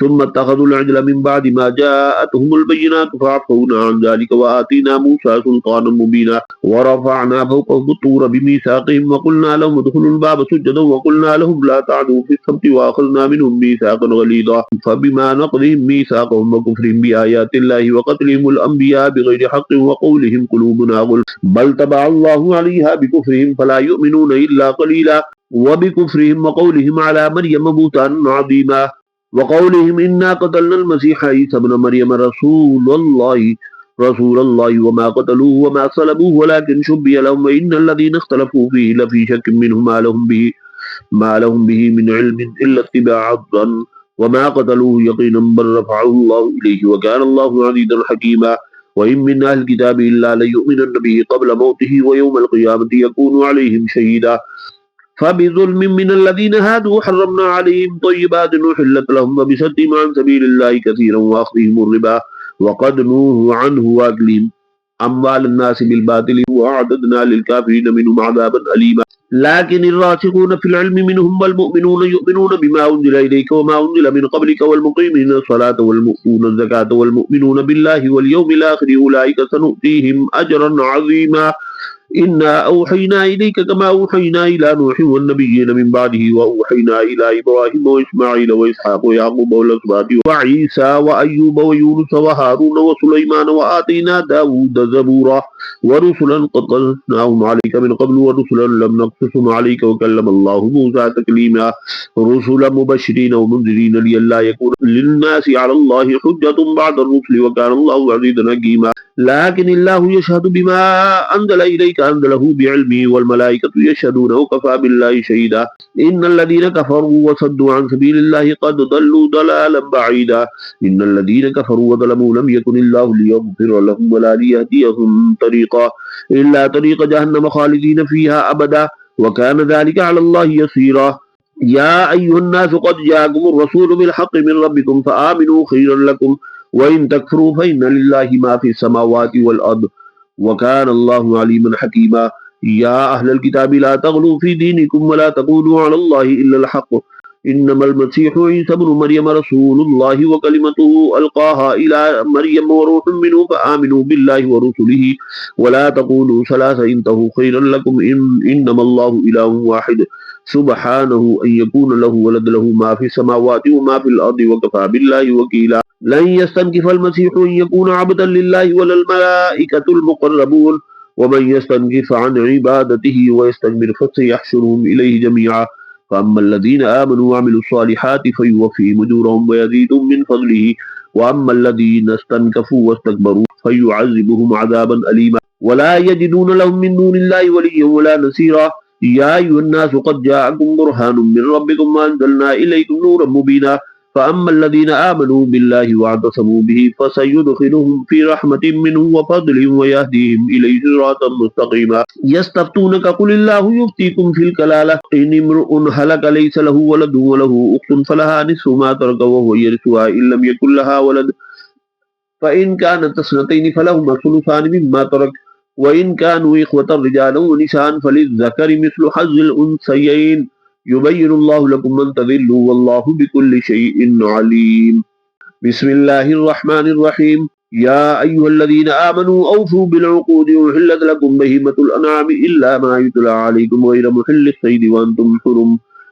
ثم اتخذوا العجل من بعد ما جاءتهم البينات فعفونا عن ذلك وآتينا موسى سلطانا مبينا ورفعنا فوقهم الطور بميثاقهم وقلنا لهم ادخلوا الباب سجدا وقلنا لهم لا تعدوا في السبت وأخذنا منهم ميثاقا غليظا فبما نقضهم ميثاقهم وكفرهم بآيات الله وقتلهم الأنبياء بغير حق وقولهم قلوبنا غلف بل طبع الله عليها بكفرهم فلا يؤمنون إلا قليلا وبكفرهم وقولهم على مريم بهتانا عظيما وقولهم إنا قتلنا المسيح عيسى ابن مريم رسول الله وما قتلوه وما صلبوه ولكن شبه لهم وإن الذين اختلفوا فيه لفي شك منه ما لهم به من علم إلا اتباع الظن وما قتلوه يقينا بل رفعه الله إليه وكان الله عزيزا حكيما وإن من أهل الكتاب إلا ليؤمنن به قبل موته ويوم القيامة يكون عليهم شهيدا فبظلم من الذين هادوا حرمنا عليهم طيبات أحلت لهم وبصدهم عن سبيل الله كثيرا وأخذهم الربا وقد نهوا عنه وأكلهم أموال الناس بالباطل وأعتدنا للكافرين منهم عذابا أليما لكن الراسخون في العلم منهم والمؤمنون يؤمنون بما أنزل إليك وما أنزل من قبلك والمقيمين الصلاة والمؤتون الزكاة والمؤمنون بالله واليوم الآخر أولئك سنؤتيهم أجرا عظيما إنا أوحينا إليك كما أوحينا إلى نوح والنبيين من بعده وأوحينا إلى إبراهيم وإسماعيل وإسحاق ويعقوب والأسباط وعيسى وأيوب ويونس وهارون وسليمان وآتينا داود زبورا ورسلا قد قصصناهم عليك من قبل ورسلا لم نقصصهم عليك وكلم الله موسى تكليما رسلا مبشرين ومنذرين لئلا يكون للناس على الله حجة بعد الرسل وكان الله عزيزا حكيما لكن الله يشهد بما أنزل إليك أنزله بعلمه والملائكة يشهدون وكفى بالله شهيدا إن الذين كفروا وصدوا عن سبيل الله قد ضلوا ضلالا بعيدا إن الذين كفروا وظلموا لم يكن الله ليغفر لهم ولا ليهديهم طريقا إلا طريق جهنم خالدين فيها أبدا وكان ذلك على الله يسيرا يا أيها الناس قد جاءكم الرسول بالحق من ربكم فآمنوا خيرا لكم وإن تكفروا فإن لله ما في السماوات والأرض وكان الله عليما حكيما يا أهل الكتاب لا تغلوا في دينكم ولا تقولوا على الله إلا الحق إنما المسيح عيسى ابن مريم رسول الله وكلمته ألقاها إلى مريم وروح منه فآمنوا بالله ورسله ولا تقولوا ثلاثة انتهوا خيرا لكم إنما الله إله واحد سبحانه أن يكون له ولد له ما في السماوات وما في الأرض وكفى بالله وكيلا لن يستنكف المسيح أن يكون عبدا لله ولا الملائكة المقربون ومن يستنكف عن عبادته ويستكبر فسيحشرهم إليه جميعا فأما الذين آمنوا وعملوا الصالحات فيوفيهم أجورهم ويزيدهم من فضله وأما الذين استنكفوا واستكبروا فيعذبهم عذابا أليما ولا يجدون لهم من دون الله وليا ولا نصيرا يا أيها الناس قد جاءكم برهان من ربكم وأنزلنا إليكم نورا مبينا فأما الذين آمنوا بالله واعتصموا به فسيدخلهم في رحمة منه وفضل ويهديهم إليه صراطا مستقيما يستفتونك قل الله يفتيكم في الكلالة إن امرؤ هلك ليس له ولد وله أخت فلها نصف ما ترك وهو يرثها إن لم يكن لها ولد فإن كانت اثنتين فلهما الثلثان مما ترك وإن كانوا إخوة رجالا ونساء فللذكر مثل حظ الأنثيين يبين الله لكم من تضلوا والله بكل شيء عليم بسم الله الرحمن الرحيم يا أيها الذين آمنوا أوفوا بالعقود وحلت لكم بهيمة الأنعام إلا ما يتلى عليكم غير محل الصيد وأنتم حرم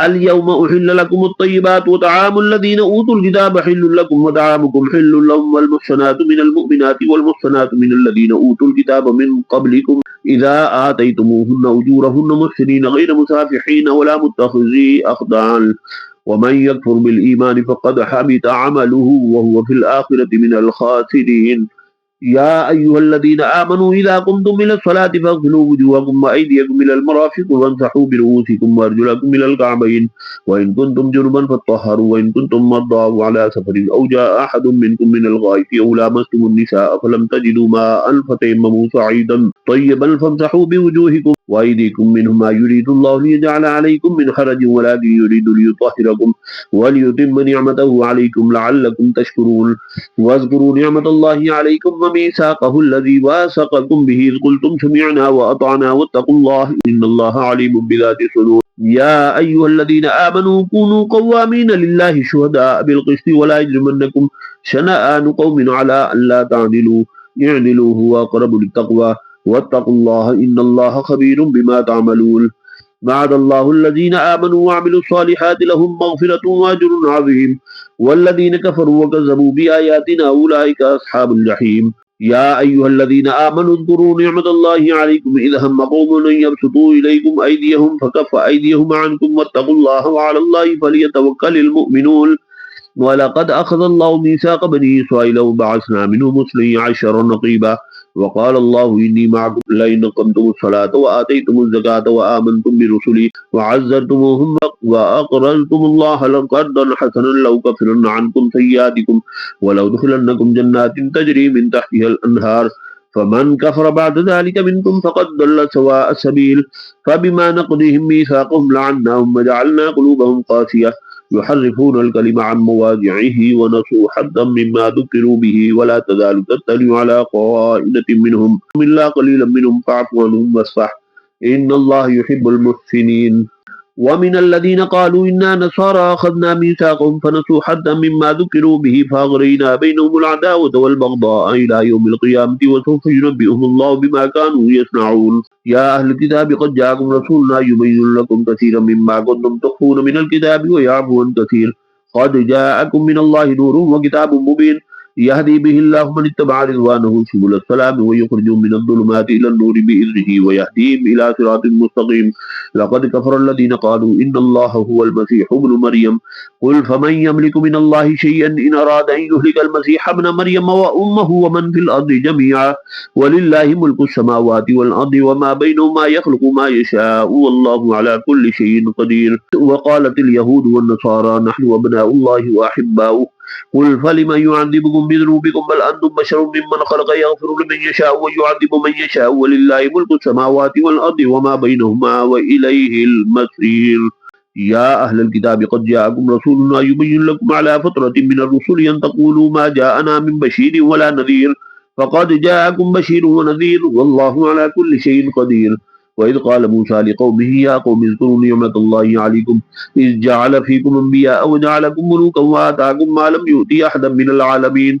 اليوم أحل لكم الطيبات وطعام الذين أوتوا الكتاب حل لكم وطعامكم حل لهم والمحصنات من المؤمنات والمحصنات من الذين أوتوا الكتاب من قبلكم إذا آتيتموهن أجورهن محسنين غير مسافحين ولا متخذي أخدان ومن يكفر بالإيمان فقد حبط عمله وهو في الآخرة من الخاسرين। يا أيها الذين آمنوا إذا قمتم إلى الصلاة فاغسلوا وجوهكم وأيديكم إلى المرافق وامسحوا برؤوسكم وأرجلكم إلى الكعبين وإن كنتم جنبا فاطهروا وإن كنتم مرضى أو على سفر أو جاء أحد منكم من الغائط أو لامستم النساء فلم تجدوا ماء فتيمموا صعيدا طيبا فامسحوا بوجوهكم وأيديكم منه ما يريد الله ليجعل عليكم من حرج ولكن يريد ليطهركم وليتم نعمته عليكم لعلكم تشكرون واذكروا نعمة الله عليكم وميثاقه الذي واثقكم به إذ قلتم سمعنا وأطعنا واتقوا الله إن الله عليم بذات الصدور। يا أيها الذين آمنوا كونوا قوامين لله شهداء بالقسط ولا يجرمنكم شنآن قوم على ألا تعدلوا اعدلوا هو أقرب للتقوى واتقوا الله إن الله خبير بما تعملون। وعد الله الذين آمنوا وعملوا الصالحات لهم مغفرة وأجر عظيم والذين كفروا وكذبوا بآياتنا أولئك أصحاب الجحيم। يا أيها الذين آمنوا اذكروا نعمة الله عليكم إذ هم قوم أن يبسطوا إليكم أيديهم فكف أيديهم عنكم واتقوا الله وعلى الله فليتوكل المؤمنون ولقد أخذ الله ميثاق بني إسرائيل وبعثنا منهم اثني عشر نقيبا وقال الله إني معكم لئن أقمتم الصلاة وآتيتم الزكاة وآمنتم برسلي وعزرتموهم وأقرضتم الله قرضا حسنا لأكفرن عنكم سيئاتكم ولأدخلنكم جنات تجري من تحتها الأنهار فمن كفر بعد ذلك منكم فقد ضل سواء السبيل فبما نقضهم ميثاقهم لعناهم وجعلنا قلوبهم قاسية يحرفون الكلم عن مواضعه ونسوا حظا مما ذكروا به ولا تزال تطلع على خائنة منهم إلا قليلا منهم فاعف عنهم واصفح إن الله يحب المحسنين। ومن الذين قالوا إنا نصارى أخذنا ميثاقهم فنسوا حظا مما ذكروا به فأغرينا بينهم العداوة والبغضاء إلى يوم القيامة وسوف ينبئهم الله بما كانوا يصنعون। يا أهل الكتاب قد جاءكم رسولنا يبين لكم كثيرا مما كنتم تخفون من الكتاب ويعفو عن كثير قد جاءكم من الله نور وكتاب مبين يهدي به الله من اتبع رضوانه سبل السلام ويخرجهم من الظلمات إلى النور بإذنه ويهديهم إلى صراط مستقيم لقد كفر الذين قالوا إن الله هو المسيح ابن مريم قل فمن يملك من الله شيئا إن أراد أن يهلك المسيح ابن مريم وأمه ومن في الأرض جميعا ولله ملك السماوات والأرض وما بينهما يخلق ما يشاء والله على كل شيء قدير। وقالت اليهود والنصارى نحن أبناء الله وأحباؤه قل فلم يعذبكم بذنوبكم بل أنتم بشر ممن خلق يغفر لمن يشاء ويعذب من يشاء ولله ملك السماوات والأرض وما بينهما وإليه المصير। يا أهل الكتاب قد جاءكم رسولنا يبين لكم على فترة من الرسل أن تقولوا ما جاءنا من بشير ولا نذير فقد جاءكم بشير ونذير والله على كل شيء قدير। وإذ قال موسى لقومه يا قوم اذكروا نعمة الله عليكم إذ جعل فيكم أنبياء وجعلكم ملوكا وآتاكم ما لم يؤت أحدا من العالمين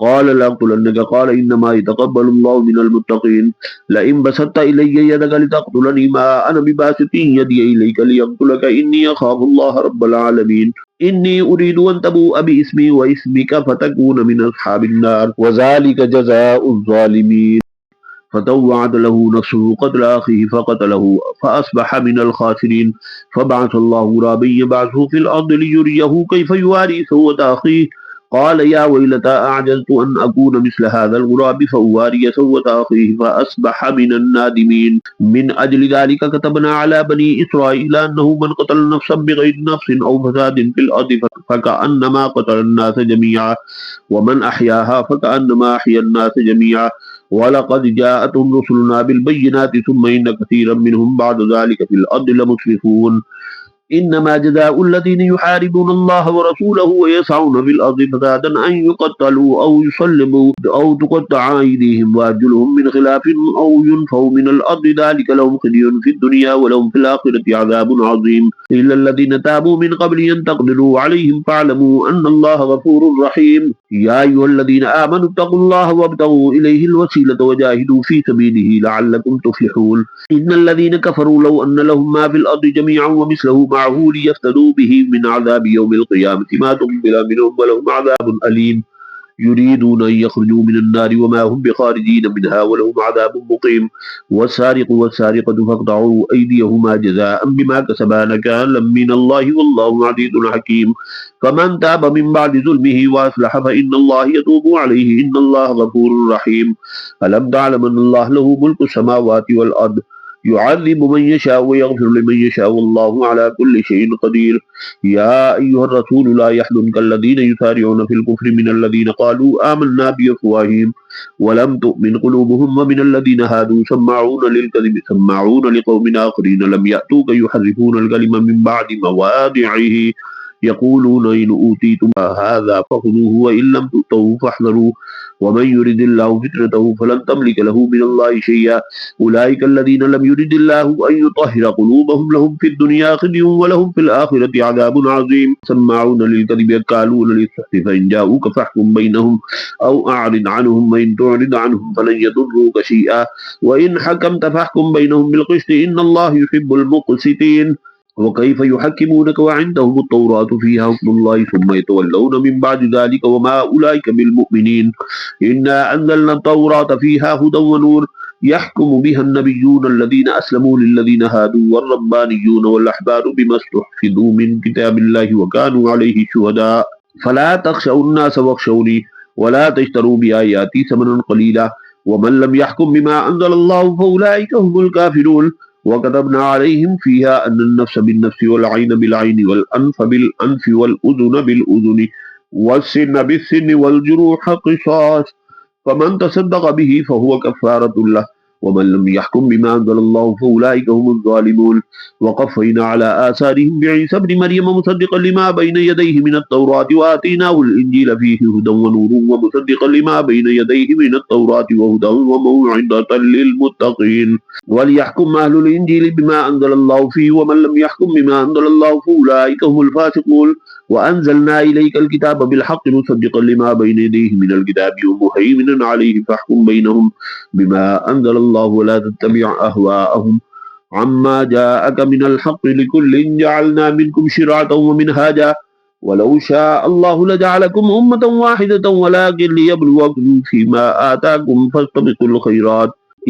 قال لأقتلنك قال إنما يتقبل الله من المتقين لئن بسطت إلي يدك لتقتلني ما أنا بباسط يدي إليك لأقتلك إني أخاف الله رب العالمين إني أريد أن تبوء باسمي واسمك فتكون من أصحاب النار وذلك جزاء الظالمين فطوعت له نفسه قتل أخيه فقتله فأصبح من الخاسرين فبعث الله غرابا يبعثه في الأرض ليريه كيف يواري سوءة أخيه قال يا ويلتى أعجزت أن أكون مثل هذا الغراب فأواري سوءة أخيه فأصبح من النادمين من أجل ذلك كتبنا على بني إسرائيل أنه من قتل نفسا بغير نفس أو فساد في الأرض فكأنما قتل الناس جميعا ومن أحياها فكأنما أحيا الناس جميعا ولقد جاءتهم رسلنا بالبينات ثم إن كثيرا منهم بعد ذلك في الأرض لمسرفون إنما جزاء الذين يحاربون الله ورسوله ويسعون في الأرض فسادا أن يقتلوا أو يصلبوا أو تقطع أيديهم وأرجلهم من خلاف أو ينفوا من الأرض ذلك لهم خزي في الدنيا ولهم في الآخرة عذاب عظيم إلا الذين تابوا من قبل أن تقدروا عليهم فاعلموا أن الله غفور رحيم يا أيها الذين آمنوا اتقوا الله وابتغوا إليه الوسيلة وجاهدوا في سبيله لعلكم تفلحون إن الذين كفروا لو أن لهم ما في الأرض جميعا ومثله معه ليفتدوا به من عذاب يوم القيامة ما تقبل منهم ولهم عذاب أليم يريدون أن يخرجوا من النار وما هم بخارجين منها ولهم عذاب مقيم والسارق والسارقة فاقطعوا أيديهما جزاء بما كسبا نكالا من الله والله عزيز حكيم فمن تاب من بعد ظلمه وأصلح فإن الله يتوب عليه إن الله غفور رحيم ألم تعلم أن الله له ملك السماوات والأرض يعذب من يشاء ويغفر لمن يشاء والله على كل شيء قدير يا أيها الرسول لا يحزنك الذين يسارعون في الكفر من الذين قالوا آمنا بأفواههم ولم تؤمن قلوبهم ومن الذين هادوا سماعون للكذب سماعون لقوم آخرين لم يأتوك يحرفون الكلم من بعد مواضعه يقولون إن أوتيتم هذا فخذوه وإن لم تؤتوه فاحذروا ومن يرد الله فتنته فلن تملك له من الله شيئا أولئك الذين لم يرد الله أن يطهر قلوبهم لهم في الدنيا خزي ولهم في الآخرة عذاب عظيم سماعون للكذب يكالون للسحت فإن جاءوك فاحكم بينهم أو أعرض عنهم وإن تعرض عنهم فلن يضروك شيئا وإن حكمت فاحكم بينهم بالقسط إن الله يحب المقسطين وكيف يحكمونك وعندهم التوراة فيها حكم الله ثم يتولون من بعد ذلك وما أولئك بالمؤمنين إنا أنزلنا التوراة فيها هدى ونور يحكم بها النبيون الذين أسلموا للذين هادوا والربانيون والأحبار بما استحفظوا من كتاب الله وكانوا عليه شهداء فلا تخشوا الناس واخشوني ولا تشتروا بآياتي ثمنا قليلا ومن لم يحكم بما أنزل الله فأولئك هم الكافرون وكتبنا عليهم فيها أن النفس بالنفس والعين بالعين والأنف بالأنف والأذن بالأذن والسن بالسن والجروح قصاص فمن تصدق به فهو كفارة له ومن لم يحكم بما أنزل الله فأولئك هم الظالمون وقفينا على آثارهم بعيسى ابن مريم مصدقا لما بين يديه من التوراة وآتيناه الإنجيل فيه هدى ونور ومصدقا لما بين يديه من التوراة وهدى وموعظة للمتقين وليحكم أهل الإنجيل بما أنزل الله فيه ومن لم يحكم بما أنزل الله فأولئك هم الفاسقون وأنزلنا إليك الكتاب بالحق مصدقا لما بين يديه من الكتاب ومهيمنا عليه فاحكم بينهم بما أنزل الله ولا تتبع أهواءهم عما جاءك من الحق لكل جعلنا منكم شرعة ومنهاجا ولو شاء الله لجعلكم أمة واحدة ولكن ليبلوكم فيما آتاكم فاستبقوا الخيرات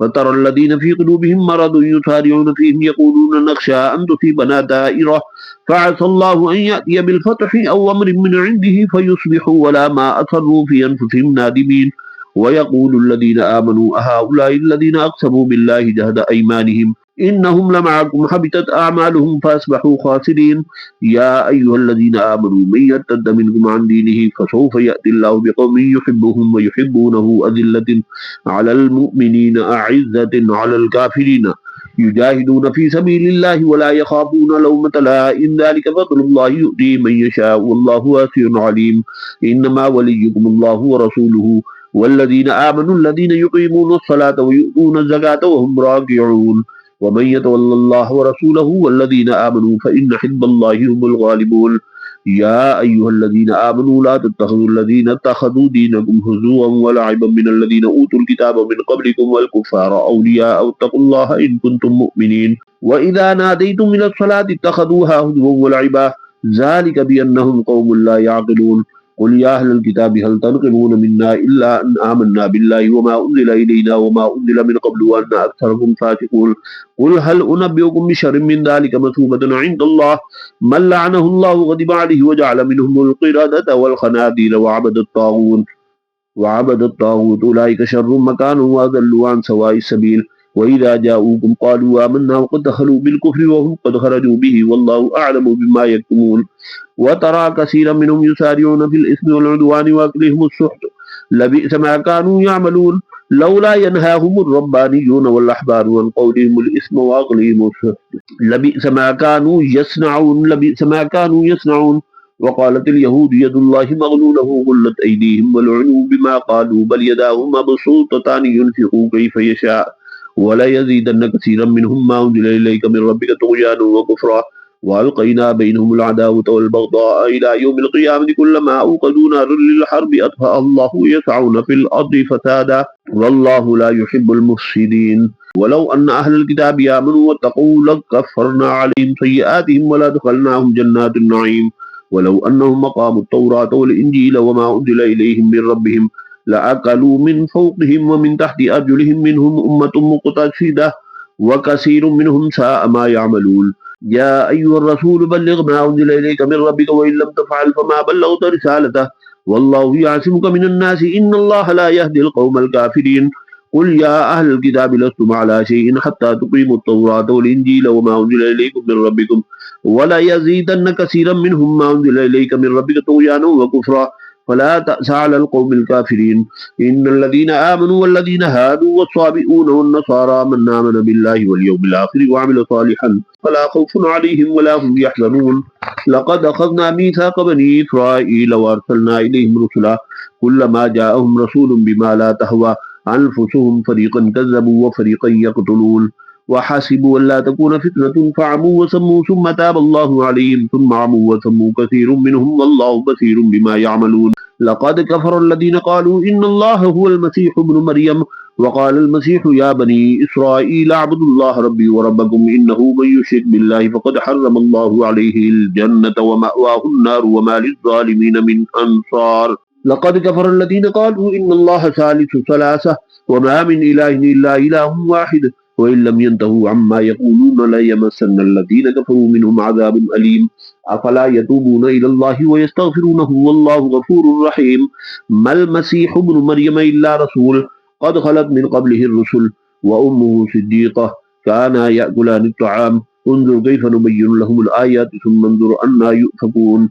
فترى الذين في قلوبهم مرض يسارعون فيهم يقولون نخشى أن تصيبنا دائرة فعسى الله أن يأتي بالفتح أو أمر من عنده فيصبحوا ولا ما أسروا في أنفسهم نادمين ويقول الذين آمنوا أهؤلاء الذين أقسموا بالله جهد أيمانهم إنهم لمعكم حبطت أعمالهم فأصبحوا خاسرين يا أيها الذين آمنوا من يرتد منكم عن دينه فسوف يأتي الله بقوم يحبهم ويحبونه أذلة على المؤمنين أعزة على الكافرين يجاهدون في سبيل الله ولا يخافون لومة لائم ذلك فضل الله يؤتيه من يشاء والله واسع عليم إنما وليكم الله ورسوله والذين آمنوا الذين يقيمون الصلاة ويؤتون الزكاة وهم راكعون ومن يتولى الله ورسوله والذين آمنوا فإن حزب الله هم الغالبون يا أيها الذين آمنوا لا تتخذوا الذين اتخذوا دينكم هزوا ولعبا من الذين أوتوا الكتاب من قبلكم والكفار أولياء واتقوا الله إن كنتم مؤمنين وإذا ناديتم إلى الصلاة اتخذوها هزوا ولعبا ذلك بأنهم قوم لا يعقلون قل يا أهل الكتاب هل تنقمون منا إلا أن آمنا بالله وما أنزل إلينا وما أنزل من قبل وأن أكثركم فاسقون قل هل أنبئكم بشر من ذلك مثوبة عند الله من لعنه الله وغضب عليه وجعل منهم القردة والخنازير وعبد الطاغوت أولئك شر مكانا وأضلوا عن سواء السبيل وإذا جاءوكم قالوا آمنا وقد دخلوا بالكفر وهم قد خرجوا به والله أعلم بما يكتمون وترى كثيرا منهم يسارعون في الإثم والعدوان وأكلهم السحت لبئس ما كانوا يعملون لولا ينهاهم الربانيون والأحبار عن قولهم الإثم وأكلهم السحت لبئس ما كانوا يصنعون وقالت اليهود يد الله مغلولة غلت أيديهم ولعنوا بما قالوا بل يداه مبسوطتان ينفق كيف يشاء ولا يزيدن كثيرا منهم ما أنزل إليك من ربك طغيانا وكفرا وألقينا بينهم العداوة والبغضاء إلى يوم القيامة كلما أوقدوا نارا للحرب أطفأها الله يسعون في الأرض فسادا والله لا يحب المفسدين ولو أن أهل الكتاب آمنوا واتقوا لكفرنا عليهم سيئاتهم ولأدخلناهم جنات النعيم ولو أنهم أقاموا التوراة والإنجيل وما أنزل إليهم من ربهم لأكلوا من فوقهم ومن تحت أرجلهم منهم أمة مقتصدة وكثير منهم ساء ما يعملون يا أيها الرسول بلغ ما أنزل إليك من ربك وإن لم تفعل فما بلغت رسالته والله يعصمك من الناس إن الله لا يهدي القوم الكافرين قل يا أهل الكتاب لستم على شيء حتى تقيموا التوراة والإنجيل وما أنزل إليكم من ربكم ولا يزيدن كثيرا منهم ما أنزل إليك من ربك طغيانا وكفرا فلا تأس على القوم الكافرين إن الذين آمنوا والذين هادوا والصابئون والنصارى من آمن بالله واليوم الآخر وعمل صالحا فلا خوف عليهم ولا هم يحزنون لقد أخذنا ميثاق بني إسرائيل وأرسلنا إليهم رسلا كلما جاءهم رسول بما لا تهوى أنفسهم فريقا كذبوا وفريقا يقتلون وحسبوا ألا تكون فتنة فعموا وسموا ثم تاب الله عليهم ثم عموا وسموا كثير منهم والله بصير بما يعملون لقد كفر الذين قالوا إن الله هو المسيح ابن مريم وقال المسيح يا بني إسرائيل اعبدوا الله ربي وربكم إنه من يشرك بالله فقد حرم الله عليه الجنة ومأواه النار وما للظالمين من أنصار لقد كفر الذين قالوا إن الله ثالث ثلاثة وما من إله إلا إله واحد وإن لم ينتهوا عما يقولون ليمسن الذين كفروا منهم عذاب أليم أفلا يتوبون إلى الله ويستغفرونه والله غفور رحيم ما المسيح ابن مريم إلا رسول قد خلت من قبله الرسل وأمه صديقة كانا يأكلان الطعام انظر كيف نبين لهم الآيات ثم انظر أنا يؤفكون